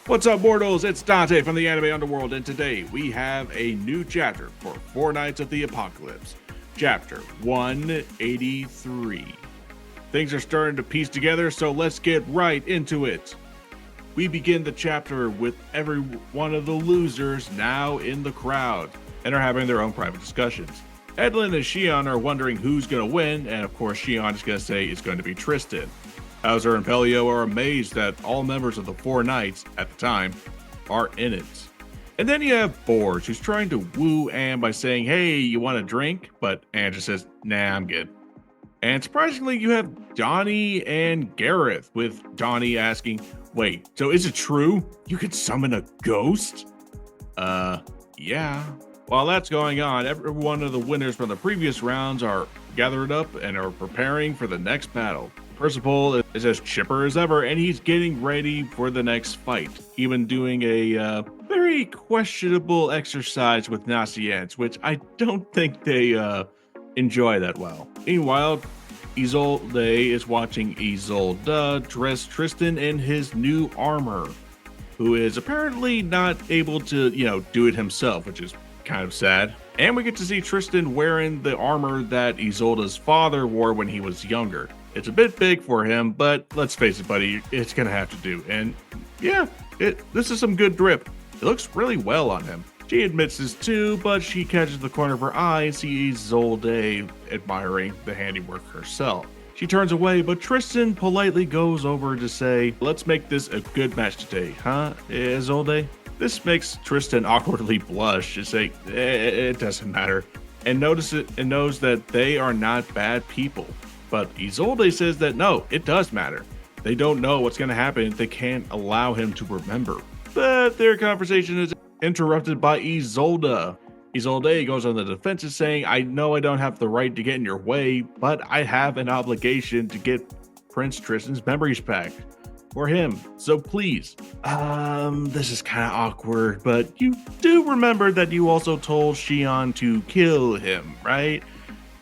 What's up, mortals? It's Dante from the anime Underworld, and today we have a new chapter for Four Nights of the Apocalypse, chapter 183. Things are starting to piece together, so let's get right into it. We begin the chapter with every one of the losers now in the crowd and are having their own private discussions. Edlin and Shion are wondering who's going to win, and of course Shion is going to say it's going to be Tristan. Hauser and Pelio are amazed that all members of the Four Knights, at the time, are in it. And then you have Borge, who's trying to woo Anne by saying, hey, you want a drink? But Anne just says, nah, I'm good. And surprisingly, you have Donnie and Gareth, with Donnie asking, wait, so is it true? You could summon a ghost? Yeah. While that's going on, every one of the winners from the previous rounds are gathered up and are preparing for the next battle. Percival is as chipper as ever, and he's getting ready for the next fight, even doing a very questionable exercise with Nacients, which I don't think they enjoy that well. Meanwhile, Isolde is watching Isolde dress Tristan in his new armor, who is apparently not able to, do it himself, which is kind of sad. And we get to see Tristan wearing the armor that Isolde's father wore when he was younger. It's a bit big for him, but let's face it, buddy, it's gonna have to do. And yeah, this is some good drip. It looks really well on him. She admits this too, but she catches the corner of her eye and sees Isolde admiring the handiwork herself. She turns away, but Tristan politely goes over to say, let's make this a good match today, huh, Isolde? This makes Tristan awkwardly blush and say, it doesn't matter, and knows that they are not bad people. But Isolde says that no, it does matter. They don't know what's going to happen if they can't allow him to remember. But their conversation is interrupted by Isolde. Isolde goes on the defensive saying, I know I don't have the right to get in your way, but I have an obligation to get Prince Tristan's memories back for him. So please, this is kind of awkward, but you do remember that you also told Shion to kill him, right?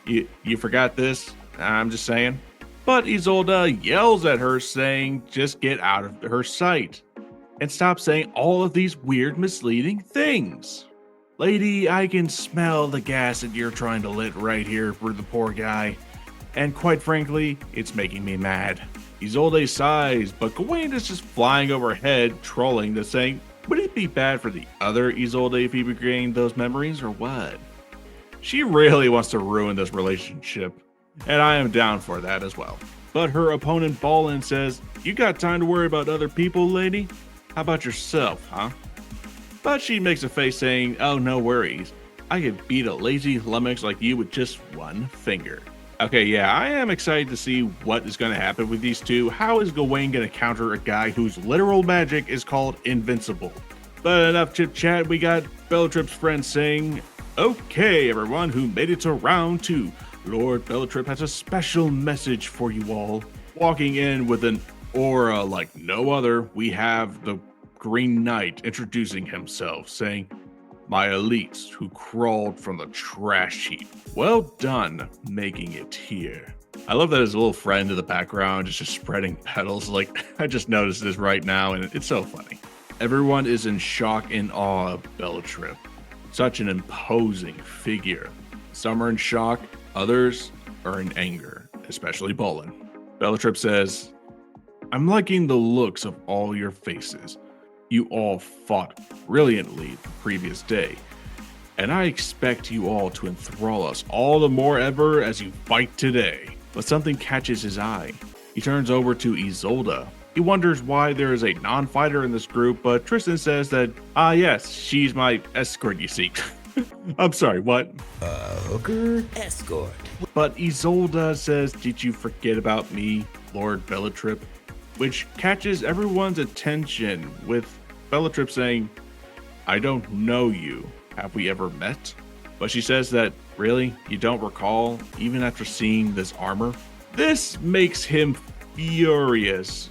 You forgot this? I'm just saying. But Isolde yells at her saying, just get out of her sight and stop saying all of these weird, misleading things. Lady, I can smell the gas that you're trying to lit right here for the poor guy. And quite frankly, it's making me mad. Isolde sighs, but Gawain is just flying overhead, trolling to saying, would it be bad for the other Isolde if he regained those memories or what? She really wants to ruin this relationship, and I am down for that as well. But her opponent Ballin says, you got time to worry about other people, lady? How about yourself, huh? But she makes a face saying, oh, no worries. I could beat a lazy lummox like you with just one finger. Okay, yeah, I am excited to see what is going to happen with these two. How is Gawain going to counter a guy whose literal magic is called invincible? But enough chit chat, we got Bellatrip's friend saying, okay, everyone who made it to round 2. Lord Bellatrip has a special message for you all. Walking in with an aura like no other, we have the Green Knight introducing himself, saying, my elites who crawled from the trash heap. Well done making it here. I love that his little friend in the background is just spreading petals. Like, I just noticed this right now, and it's so funny. Everyone is in shock and awe of Bellatrip. Such an imposing figure. Some are in shock, others are in anger, especially Bolin. Bellatrip says, I'm liking the looks of all your faces. You all fought brilliantly the previous day, and I expect you all to enthrall us all the more ever as you fight today. But something catches his eye. He turns over to Isolde. He wonders why there is a non-fighter in this group, but Tristan says that, yes, she's my escort, you see. I'm sorry, what? Hooker? Escort. But Isolde says, did you forget about me, Lord Bellatrip? Which catches everyone's attention with Bellatrip saying, I don't know you. Have we ever met? But she says that, really? You don't recall, even after seeing this armor? This makes him furious,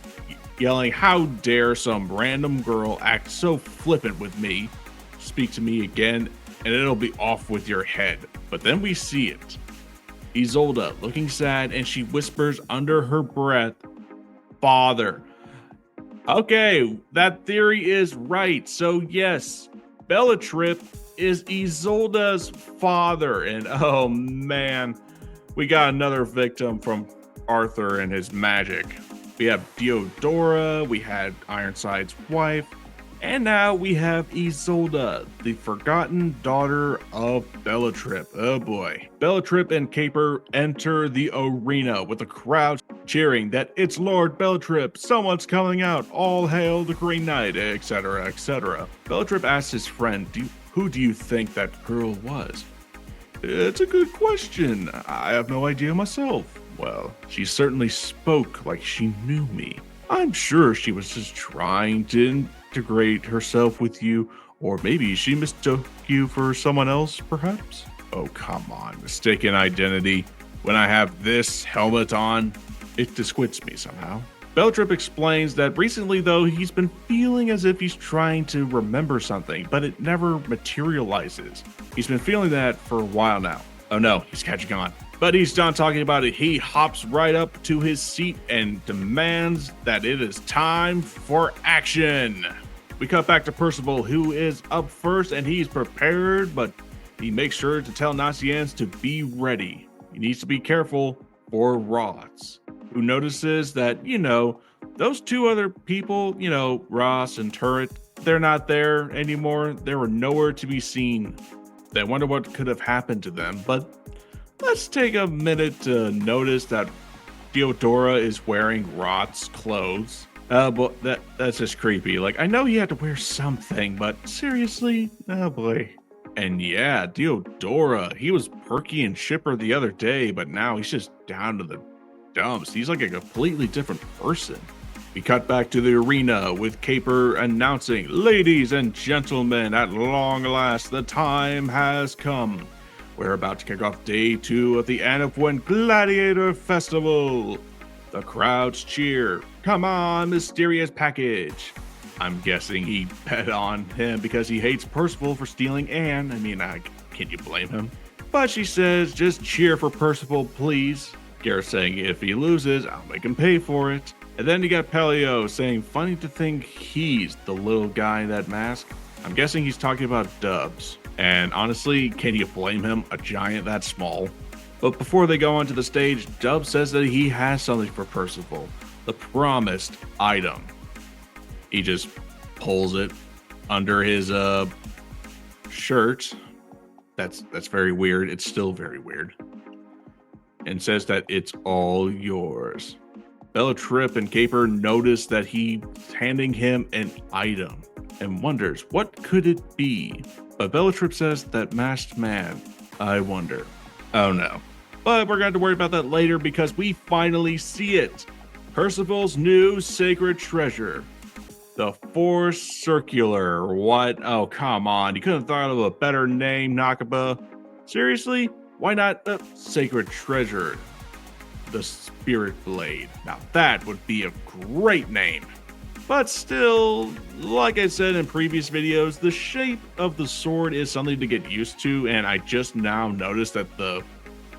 yelling, how dare some random girl act so flippant with me? Speak to me again, and it'll be off with your head. But then we see it. Isolde looking sad, and she whispers under her breath, Father. Okay, that theory is right. So yes, Bellatrip is Isolde's father. And oh man, we got another victim from Arthur and his magic. We have Diodora, we had Ironside's wife, and now we have Isolde, the forgotten daughter of Bellatrip. Oh boy. Bellatrip and 𝐾𝐵 enter the arena with the crowd cheering that it's Lord Bellatrip, someone's coming out, all hail the Green Knight, etc., etc. Bellatrip asks his friend, who do you think that girl was? It's a good question. I have no idea myself. Well, she certainly spoke like she knew me. I'm sure she was just trying to integrate herself with you, or maybe she mistook you for someone else, perhaps? Oh, come on, mistaken identity. When I have this helmet on, it disquits me somehow. Bellatrip explains that recently, though, he's been feeling as if he's trying to remember something, but it never materializes. He's been feeling that for a while now. Oh no, he's catching on. But he's done talking about it. He hops right up to his seat and demands that it is time for action. We cut back to Percival, who is up first, and he's prepared, but he makes sure to tell 𝐼𝐸𝐴𝐻 to be ready. He needs to be careful for Ross, who notices that, those two other people, Ross and Turret, they're not there anymore. They were nowhere to be seen. They wonder what could have happened to them, but let's take a minute to notice that Diodora is wearing Roth's clothes. But that's just creepy. Like, I know he had to wear something, but seriously? Oh boy. And yeah, Diodora, he was perky and chipper the other day, but now he's just down to the dumps. He's like a completely different person. We cut back to the arena with 𝐾𝐵 announcing, "Ladies and gentlemen, at long last, the time has come. We're about to kick off day 2 of the 𝐸𝐴𝐻 Gladiator Festival." The crowds cheer. "Come on, mysterious package." I'm guessing he bet on him because he hates Percival for stealing Anne. Can you blame him? But she says, "Just cheer for Percival, please." Gareth saying, "If he loses, I'll make him pay for it." And then you got Pelio saying, "Funny to think he's the little guy in that mask." I'm guessing he's talking about Dubs. And honestly, can you blame him? A giant that small? But before they go onto the stage, Dubs says that he has something for Percival. The promised item. He just pulls it under his shirt. That's very weird. It's still very weird. And says that it's all yours. Bellatrip and 𝐾𝐵 notice that he's handing him an item and wonders what could it be. But Bellatrip says that masked man, I wonder. Oh no. But we're going to worry about that later because we finally see it. Percival's new sacred treasure. The Force Circular. What? Oh, come on. You couldn't have thought of a better name, 𝐸𝐵𝐴. Seriously? Why not the sacred treasure? The Spirit Blade. Now that would be a great name. But still, like I said in previous videos, the shape of the sword is something to get used to, and I just now noticed that the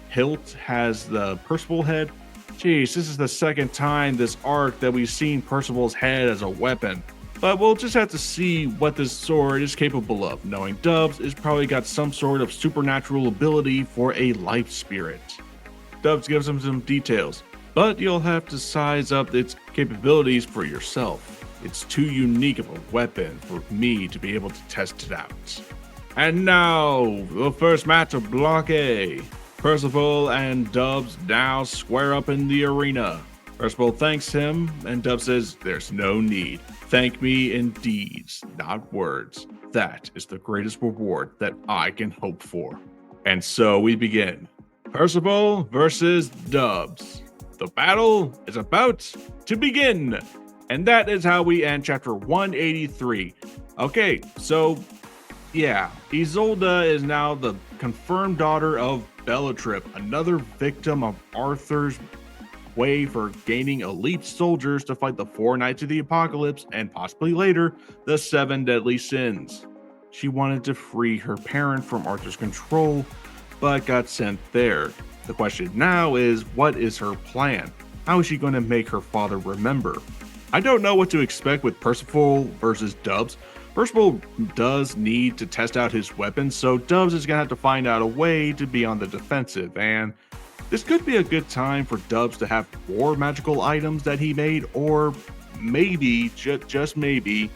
hilt has the Percival head. Jeez, this is the second time this arc that we've seen Percival's head as a weapon. But we'll just have to see what this sword is capable of, knowing Dubs has probably got some sort of supernatural ability for a life spirit. Dubs gives him some details, but you'll have to size up its capabilities for yourself. It's too unique of a weapon for me to be able to test it out. And now, the first match of Block A. Percival and Dubs now square up in the arena. Percival thanks him, and Dubs says, "There's no need. Thank me in deeds, not words. That is the greatest reward that I can hope for." And so we begin. Percival versus Dubs. The battle is about to begin. And that is how we end chapter 183. Okay, so yeah, Isolde is now the confirmed daughter of Bellatrip, another victim of Arthur's way for gaining elite soldiers to fight the 4 Knights of the Apocalypse and possibly later the 7 deadly sins. She wanted to free her parent from Arthur's control, but got sent there. The question now is, what is her plan? How is she going to make her father remember? I don't know what to expect with Percival versus Dubs. Percival does need to test out his weapons, so Dubs is going to have to find out a way to be on the defensive, and this could be a good time for Dubs to have more magical items that he made, or maybe, just maybe,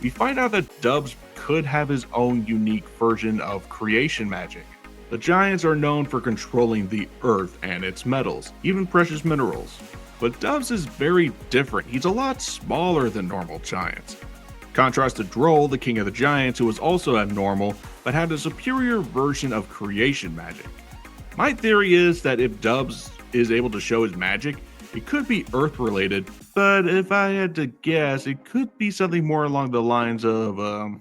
we find out that Dubs could have his own unique version of creation magic. The giants are known for controlling the earth and its metals, even precious minerals. But Dubs is very different. He's a lot smaller than normal giants. Contrast to Droll, the king of the giants, who was also abnormal, but had a superior version of creation magic. My theory is that if Dubs is able to show his magic, it could be earth related, but if I had to guess, it could be something more along the lines of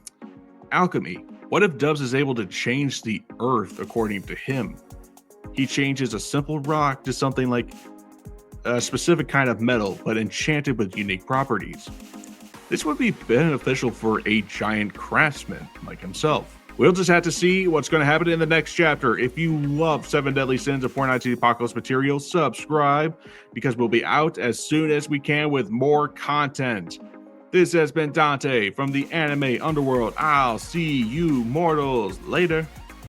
alchemy. What if Dubs is able to change the earth according to him? He changes a simple rock to something like a specific kind of metal, but enchanted with unique properties. This would be beneficial for a giant craftsman like himself. We'll just have to see what's going to happen in the next chapter. If you love 7 Deadly Sins of Fortnite to the Apocalypse material, subscribe, because we'll be out as soon as we can with more content. This has been Dante from the anime Underworld. I'll see you mortals later.